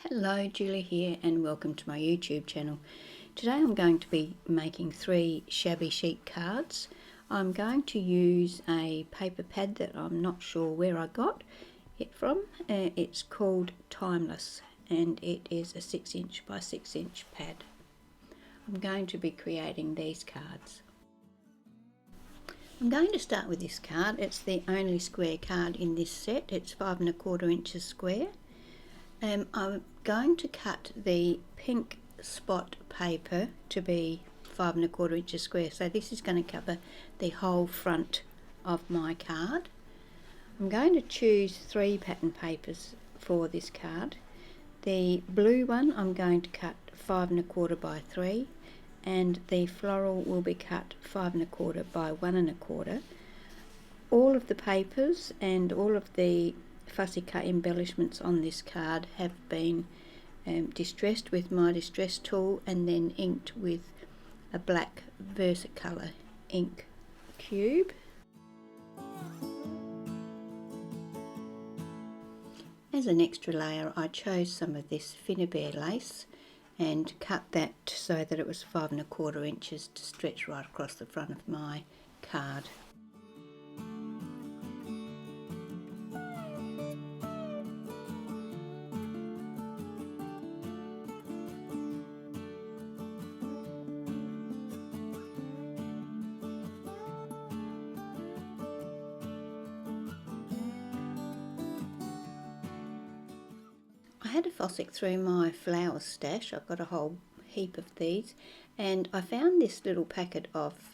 Hello, Julie here and welcome to my YouTube channel. Today I'm going to be making 3 shabby chic cards. I'm going to use a paper pad that I'm not sure where I got it from. It's called Timless and it is a 6" by 6" pad. I'm going to be creating these cards. I'm going to start with this card. It's the only square card in this set. It's 5 1/4 inches square. I'm going to cut the pink spot paper to be 5 1/4 inches square, so this is going to cover the whole front of my card. I'm going to choose 3 pattern papers for this card. The blue one I'm going to cut 5 1/4 by 3, and the floral will be cut 5 1/4 by 1 1/4. All of the papers and all of the fussy cut embellishments on this card have been distressed with my distress tool and then inked with a black Versacolour ink cube. As an extra layer, I chose some of this Finnebear lace and cut that so that it was 5 1/4 inches to stretch right across the front of my card. I had to fossick through my flower stash. I've got a whole heap of these, and I found this little packet of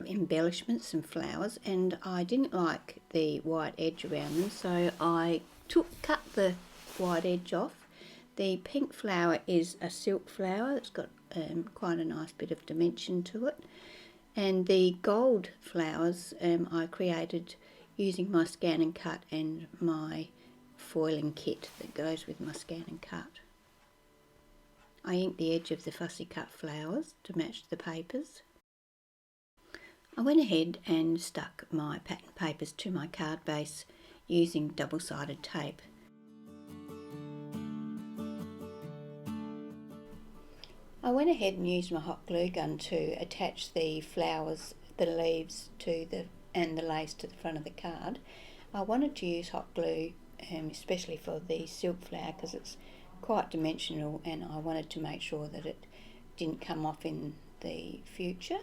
embellishments and flowers, and I didn't like the white edge around them, so I cut the white edge off. The pink flower is a silk flower that's got quite a nice bit of dimension to it, and the gold flowers I created using my scan and cut and my foiling kit that goes with my scan and cut. I inked the edge of the fussy cut flowers to match the papers. I went ahead and stuck my pattern papers to my card base using double-sided tape. I went ahead and used my hot glue gun to attach the flowers, the leaves and the lace to the front of the card. I wanted to use hot glue especially for the silk flower because it's quite dimensional, and I wanted to make sure that it didn't come off in the future.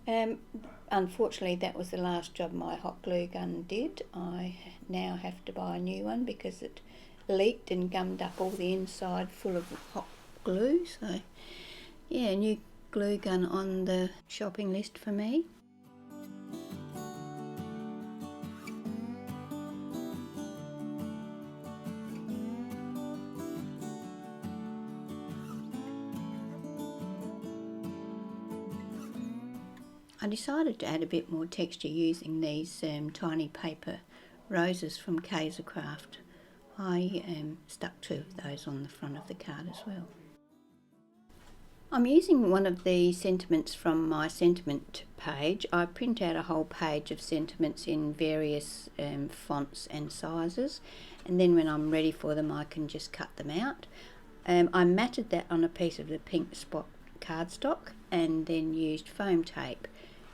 Unfortunately, that was the last job my hot glue gun did. I now have to buy a new one because it leaked and gummed up all the inside full of hot glue. So yeah, new glue gun on the shopping list for me. I decided to add a bit more texture using these tiny paper roses from Craft. I stuck 2 of those on the front of the card as well. I'm using one of the sentiments from my sentiment page. I print out a whole page of sentiments in various fonts and sizes, and then when I'm ready for them I can just cut them out. I matted that on a piece of the pink spot cardstock and then used foam tape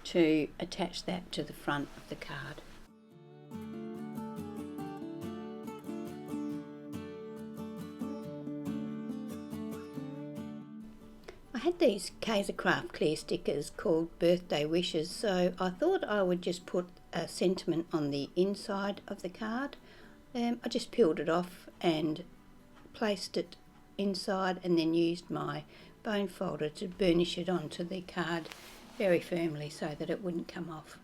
to attach that to the front of the card. I had these Craft clear stickers called birthday wishes, so I thought I would just put a sentiment on the inside of the card. I just peeled it off and placed it inside, and then used my bone folder to burnish it onto the card very firmly so that it wouldn't come off.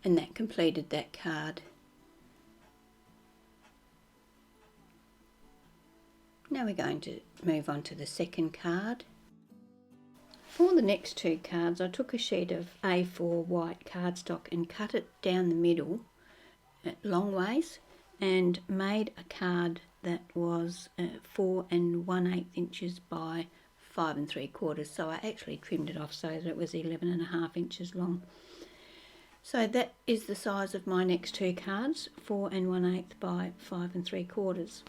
And that completed that card. Now we're going to move on to the second card. For the next 2 cards, I took a sheet of A4 white cardstock and cut it down the middle long ways and made a card that was 4 1/8 inches by 5 3/4. So I actually trimmed it off so that it was 11 1/2 inches long. So that is the size of my next two cards, 4 1/8 by 5 3/4.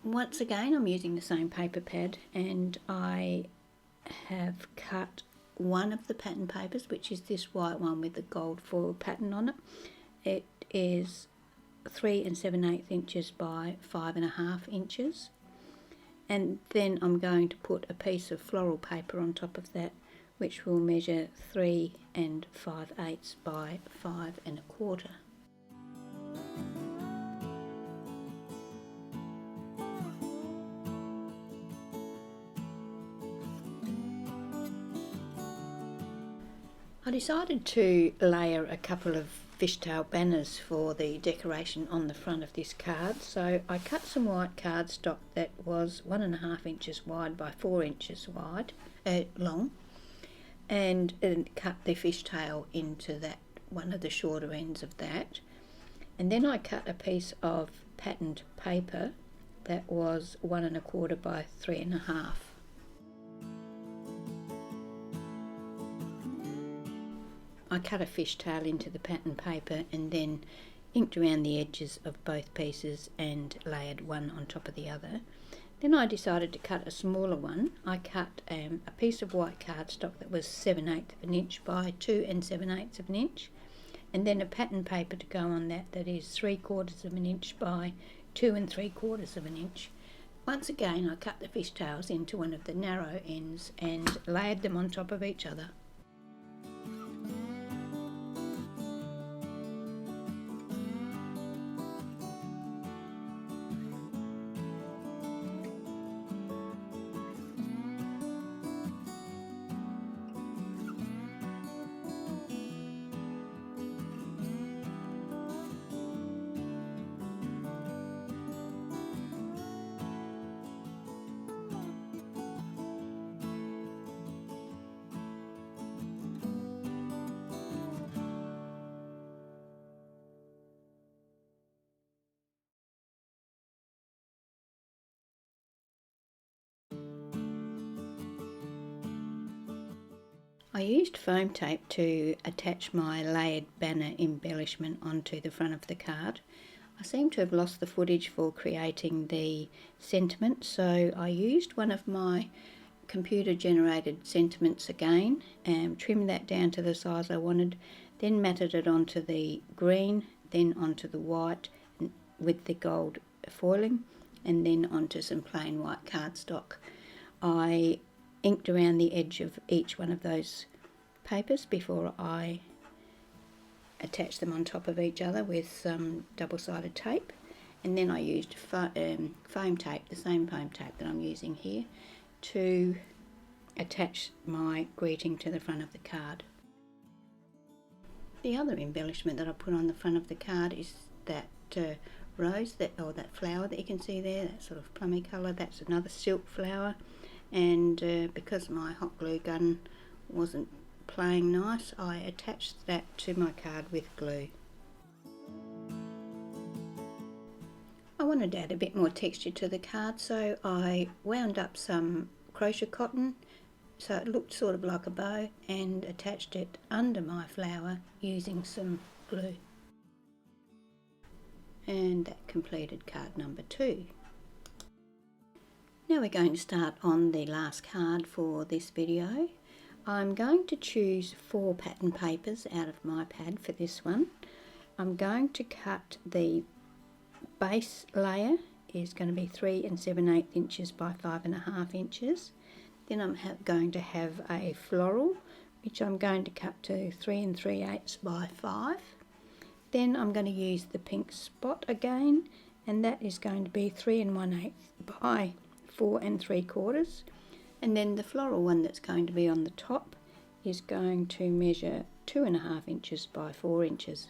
Once again, I'm using the same paper pad, and I have cut one of the pattern papers, which is this white one with the gold foil pattern on it. It is 3 7/8 inches by 5 1/2 inches, and then I'm going to put a piece of floral paper on top of that, which will measure 3 5/8 by 5 1/4. I decided to layer a couple of fishtail banners for the decoration on the front of this card, so I cut some white cardstock that was 1 1/2 inches wide by 4 inches wide, long, and cut the fishtail into that, one of the shorter ends of that, and then I cut a piece of patterned paper that was 1 1/4 by 3 1/2. I cut a fishtail into the pattern paper and then inked around the edges of both pieces and layered one on top of the other. Then I decided to cut a smaller one. I cut a piece of white cardstock that was 7/8 of an inch by 2 7/8 of an inch, and then a pattern paper to go on that is 3/4 of an inch by 2 3/4 of an inch. Once again, I cut the fishtails into one of the narrow ends and layered them on top of each other. I used foam tape to attach my layered banner embellishment onto the front of the card. I seem to have lost the footage for creating the sentiment, so I used one of my computer generated sentiments again and trimmed that down to the size I wanted, then matted it onto the green, then onto the white with the gold foiling, and then onto some plain white cardstock. I inked around the edge of each one of those papers before I attached them on top of each other with some double-sided tape, and then I used foam tape, the same foam tape that I'm using here, to attach my greeting to the front of the card. The other embellishment that I put on the front of the card is that rose, or that flower that you can see there, that sort of plummy colour. That's another silk flower, and because my hot glue gun wasn't playing nice, I attached that to my card with glue. I wanted to add a bit more texture to the card, so I wound up some crochet cotton so it looked sort of like a bow, and attached it under my flower using some glue. And that completed card number 2. Now we're going to start on the last card for this video. I'm going to choose 4 pattern papers out of my pad for this one. I'm going to cut the base layer, is going to be 3 7/8 inches by 5 1/2 inches. Then I'm going to have a floral, which I'm going to cut to 3 3/8 by 5. Then I'm going to use the pink spot again, and that is going to be 3 1/8 by 4 3/4. And then the floral one that's going to be on the top is going to measure 2 1/2 inches by 4 inches.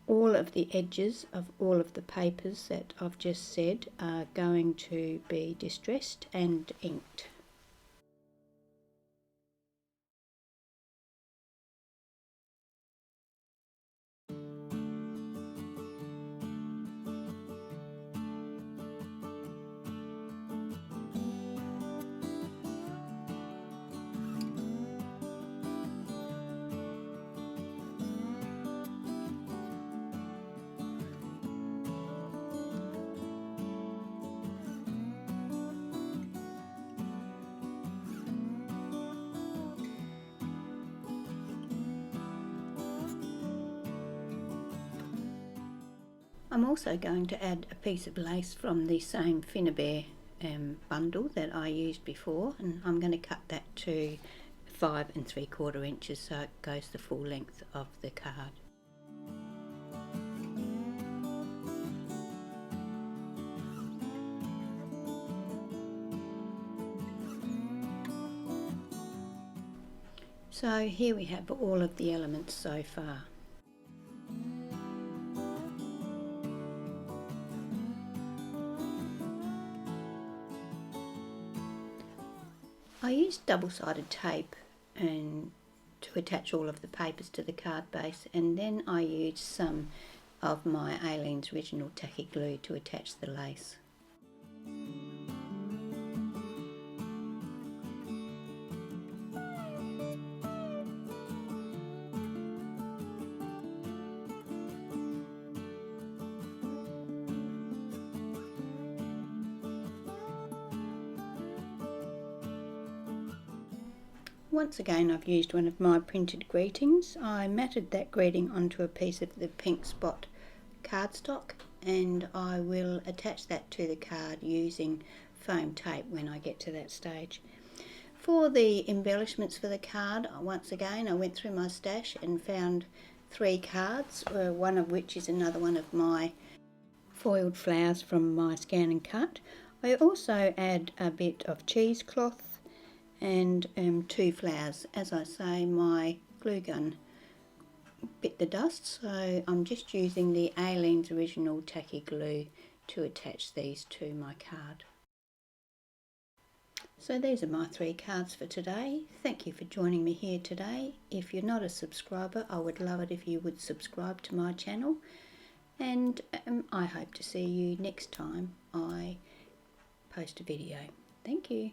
All of the edges of all of the papers that I've just said are going to be distressed and inked. I'm also going to add a piece of lace from the same Finnabear bundle that I used before, and I'm going to cut that to 5 3/4 inches so it goes the full length of the card. So here we have all of the elements so far. I used double-sided tape and to attach all of the papers to the card base, and then I used some of my Aleene's original tacky glue to attach the lace. Once again, I've used one of my printed greetings. I matted that greeting onto a piece of the pink spot cardstock, and I will attach that to the card using foam tape when I get to that stage. For the embellishments for the card, once again I went through my stash and found 3 cards, one of which is another one of my foiled flowers from my scan and cut. I also add a bit of cheesecloth and 2 flowers. As I say, my glue gun bit the dust, so I'm just using the Aleene's original tacky glue to attach these to my card. So these are my 3 cards for today. Thank you for joining me here today. If you're not a subscriber, I would love it if you would subscribe to my channel, and I hope to see you next time I post a video. Thank you.